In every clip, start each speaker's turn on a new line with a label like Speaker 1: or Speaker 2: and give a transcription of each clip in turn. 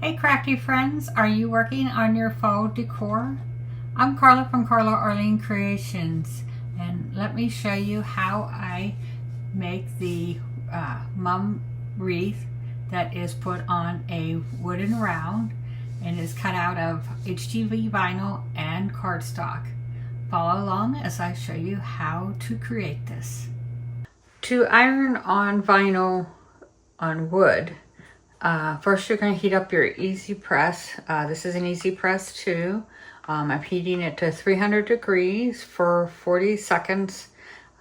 Speaker 1: Hey crafty friends, are you working on your fall decor? I'm Carla from Carla Arlene Creations, and let me show you how I make the mum wreath that is put on a wooden round and is cut out of HGV vinyl and cardstock. Follow along as I show you how to create this. To iron on vinyl on wood, first you're going to heat up your easy press. This is an easy press too. I'm heating it to 300 degrees for 40 seconds.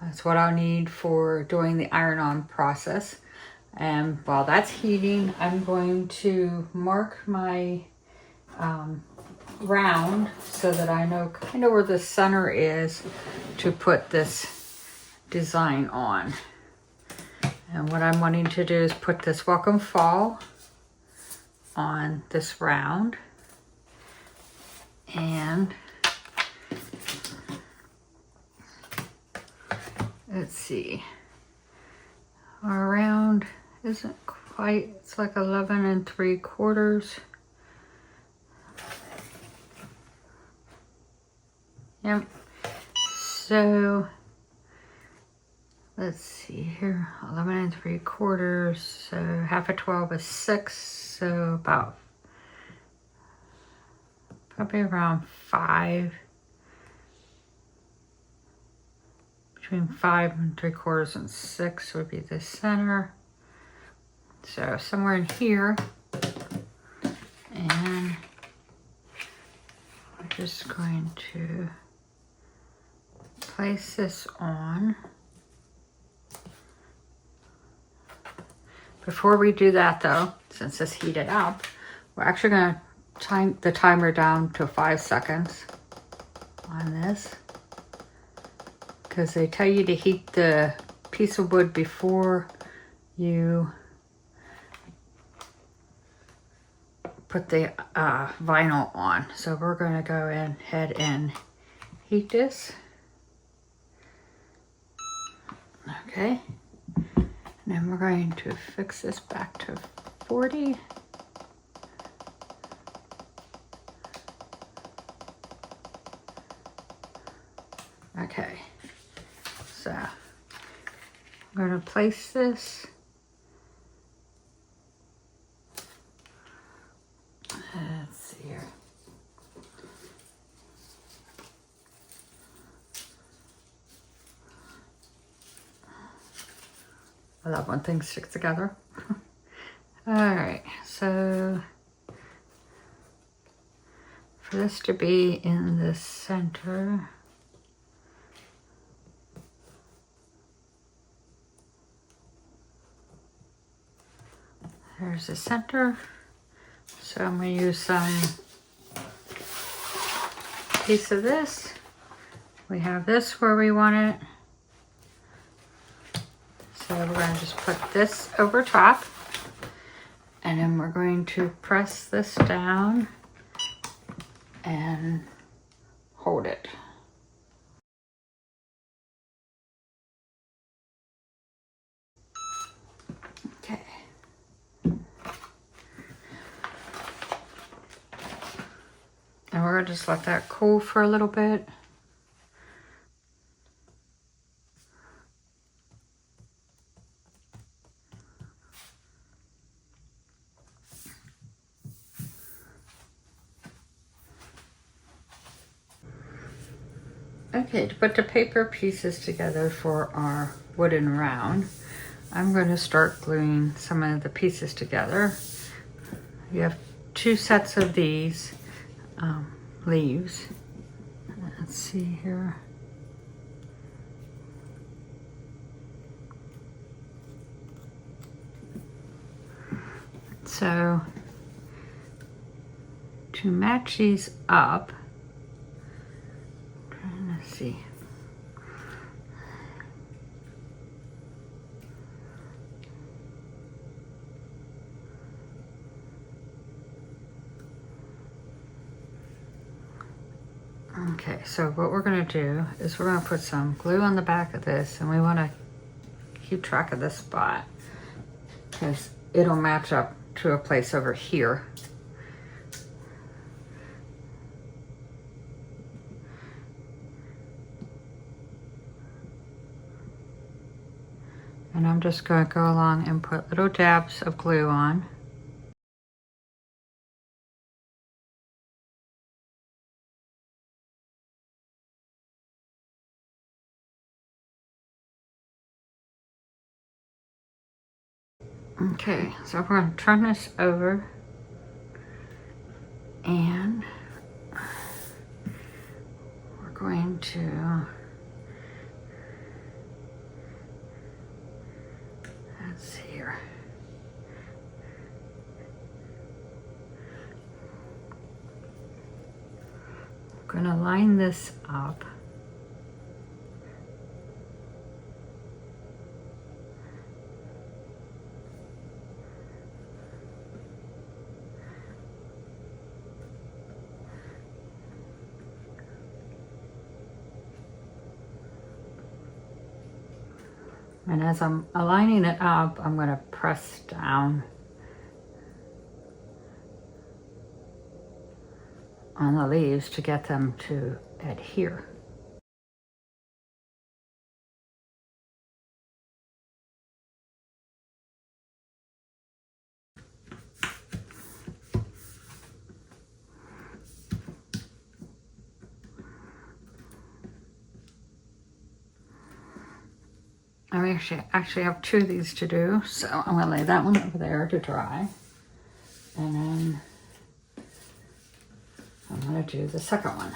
Speaker 1: That's what I'll need for doing the iron on process. And while that's heating, I'm going to mark my round so that I know kind of where the center is to put this design on. And what I'm wanting to do is put this Welcome Fall on this round. And let's see, our round isn't quite, it's like 11 3/4. Yep. So let's see here, 11 3/4, so half of 12 is 6, so about probably around 5, between 5 3/4 and 6 would be the center. So somewhere in here, and we're just going to place this on. Before we do that though, since it's heated up, we're actually going to time the timer down to 5 seconds on this, because they tell you to heat the piece of wood before you put the vinyl on. So we're going to go ahead and heat this. Okay. And then we're going to fix this back to 40. Okay, so I'm going to place this. Let's see here. I love when things stick together. All right, so for this to be in the center, there's the center. So I'm going to use some piece of this. We have this where we want it. So we're going to just put this over top. And then we're going to press this down and hold it. Okay. And we're going to just let that cool for a little bit. Okay, to put the paper pieces together for our wooden round, I'm going to start gluing some of the pieces together. You have 2 sets of these leaves. Let's see here. So to match these up, I'm trying to see. Okay, so what we're going to do is we're going to put some glue on the back of this, and we want to keep track of this spot because it'll match up to a place over here. And I'm just going to go along and put little dabs of glue on. Okay, so we're going to turn this over and we're going to, let's see here. I'm going to line this up. And as I'm aligning it up, I'm going to press down on the leaves to get them to adhere. I actually have two of these to do, so I'm going to lay that one over there to dry. And then I'm going to do the second one.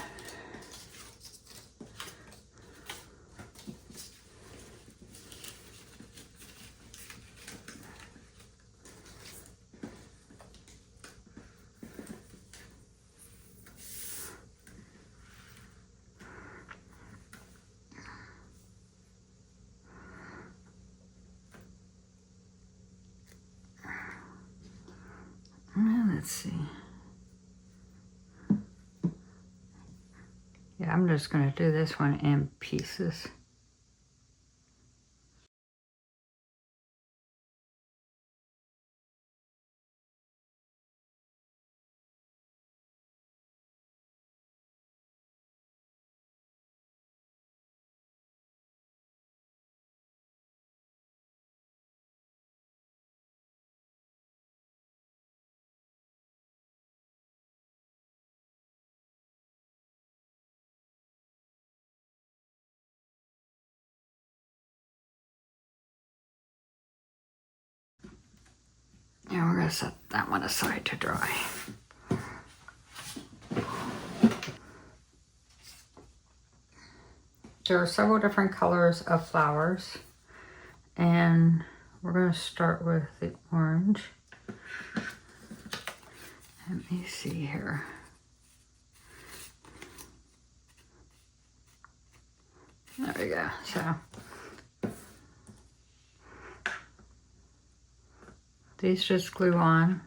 Speaker 1: Let's see. Yeah, I'm just going to do this one in pieces. Yeah, we're going to set that one aside to dry. There are several different colors of flowers, and we're going to start with the orange. Let me see here. There we go. So these just glue on.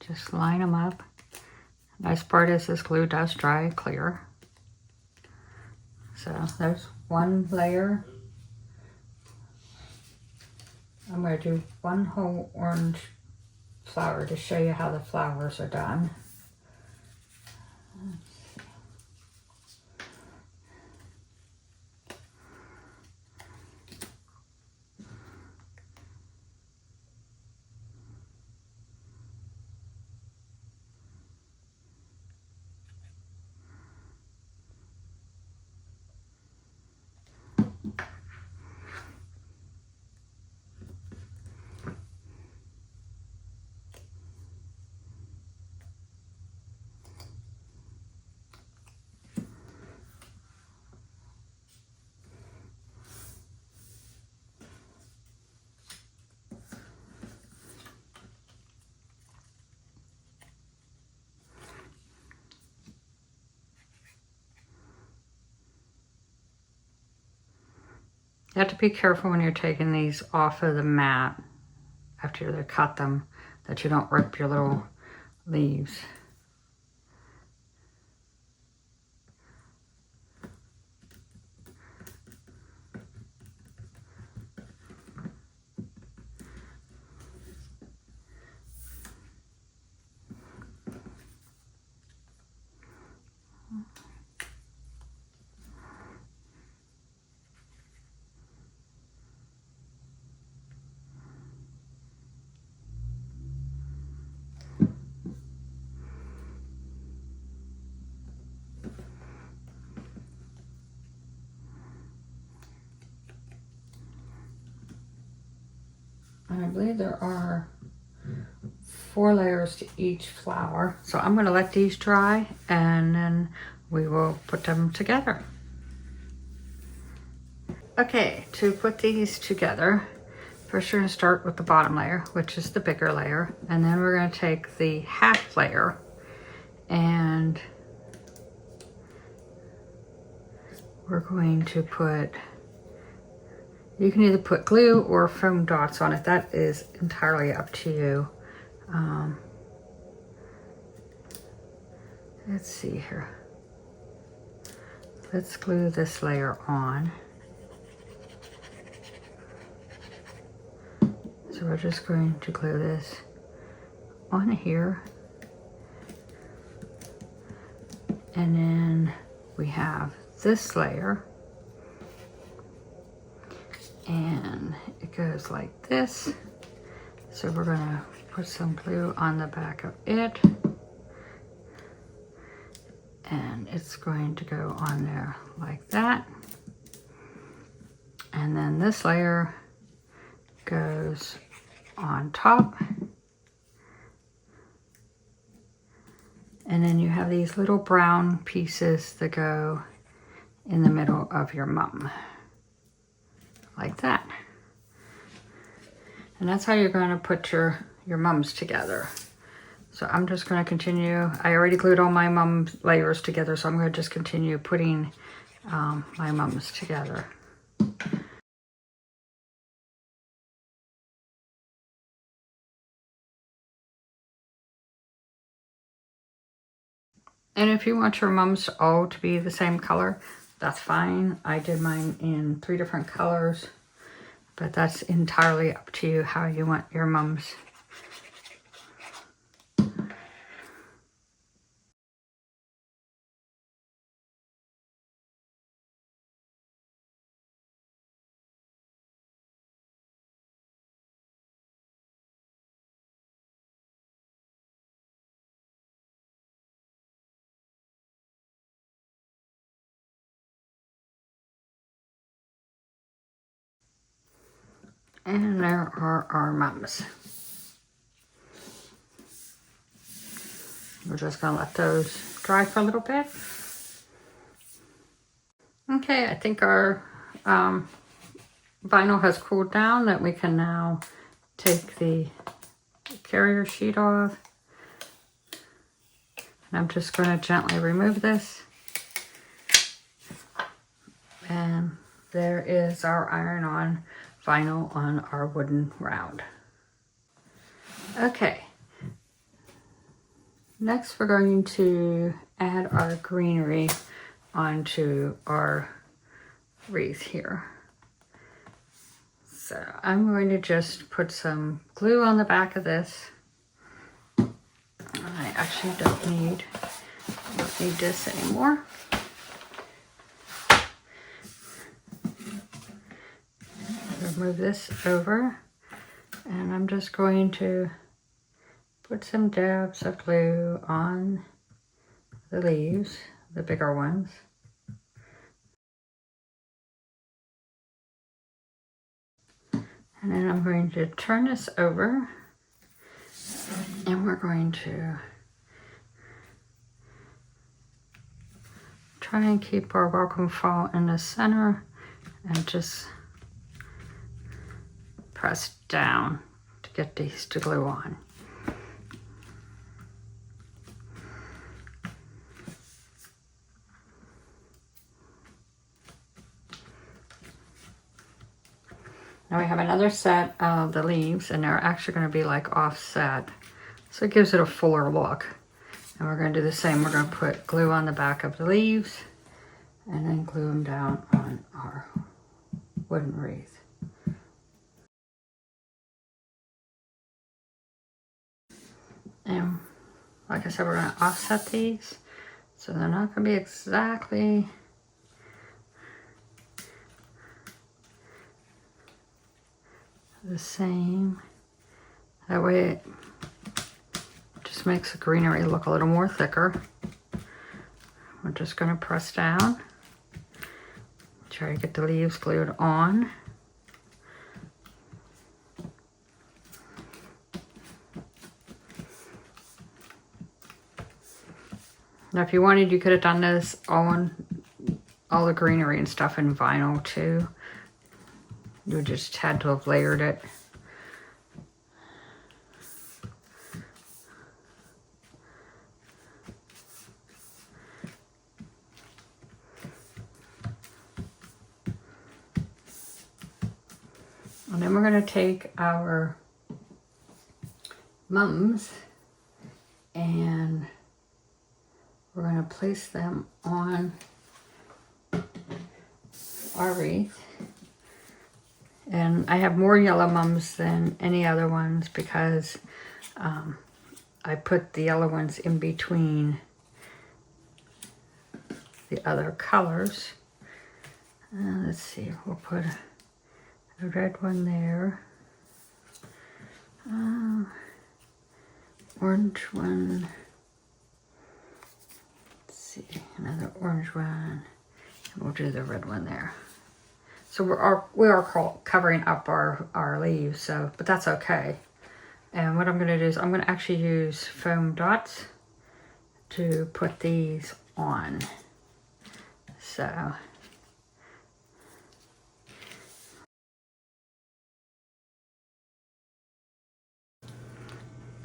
Speaker 1: Just line them up. Nice part is this glue does dry clear. So there's one layer. I'm going to do one whole orange flower to show you how the flowers are done. You have to be careful when you're taking these off of the mat after they cut them, that you don't rip your little leaves. And I believe there are 4 layers to each flower. So I'm going to let these dry and then we will put them together. Okay, to put these together, first you're going to start with the bottom layer, which is the bigger layer. And then we're going to take the half layer and we're going to put, you can either put glue or foam dots on it. That is entirely up to you. Let's see here. Let's glue this layer on. So we're just going to glue this on here. And then we have this layer. And it goes like this. So we're gonna put some glue on the back of it. And it's going to go on there like that. And then this layer goes on top. And then you have these little brown pieces that go in the middle of your mum. Like that. And that's how you're going to put your mums together. So I'm just going to continue. I already glued all my mum layers together, so I'm going to just continue putting my mums together. And if you want your mums all to be the same color, that's fine. I did mine in 3 different colors, but that's entirely up to you how you want your mums. And there are our mums. We're just going to let those dry for a little bit. Okay, I think our vinyl has cooled down, that we can now take the carrier sheet off. And I'm just going to gently remove this. And there is our iron-on vinyl on our wooden round. Okay. Next we're going to add our greenery onto our wreath here. So I'm going to just put some glue on the back of this. I actually don't need this anymore. Move this over, and I'm just going to put some dabs of glue on the leaves, the bigger ones. And then I'm going to turn this over, and we're going to try and keep our Welcome Fall in the center and just press down to get these to glue on. Now we have another set of the leaves, and they're actually going to be like offset. So it gives it a fuller look. And we're going to do the same. We're going to put glue on the back of the leaves and then glue them down on our wooden wreath. And like I said, we're going to offset these so they're not going to be exactly the same. That way it just makes the greenery look a little more thicker. We're just going to press down. Try to get the leaves glued on. Now if you wanted, you could have done this all the greenery and stuff in vinyl too. You just had to have layered it. And then we're going to take our mums and we're going to place them on our wreath. And I have more yellow mums than any other ones because I put the yellow ones in between the other colors. Let's see, we'll put a red one there. Orange one. Let's see, another orange one. And we'll do the red one there. So we are covering up our leaves, so but that's okay. And what I'm going to do is I'm going to actually use foam dots to put these on. So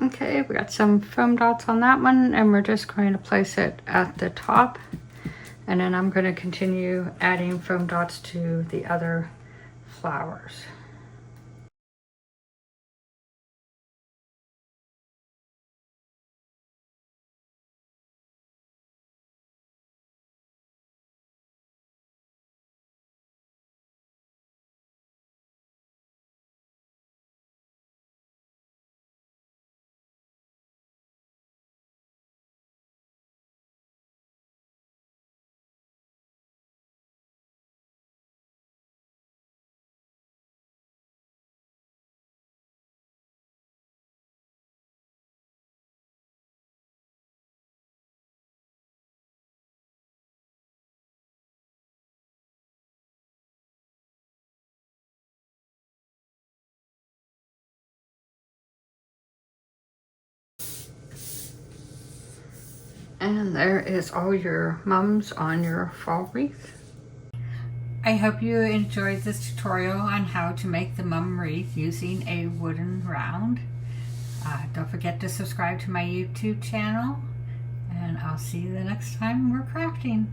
Speaker 1: okay, we got some foam dots on that one, and we're just going to place it at the top. And then I'm going to continue adding foam dots to the other flowers. And there is all your mums on your fall wreath. I hope you enjoyed this tutorial on how to make the mum wreath using a wooden round. Don't forget to subscribe to my YouTube channel, and I'll see you the next time we're crafting.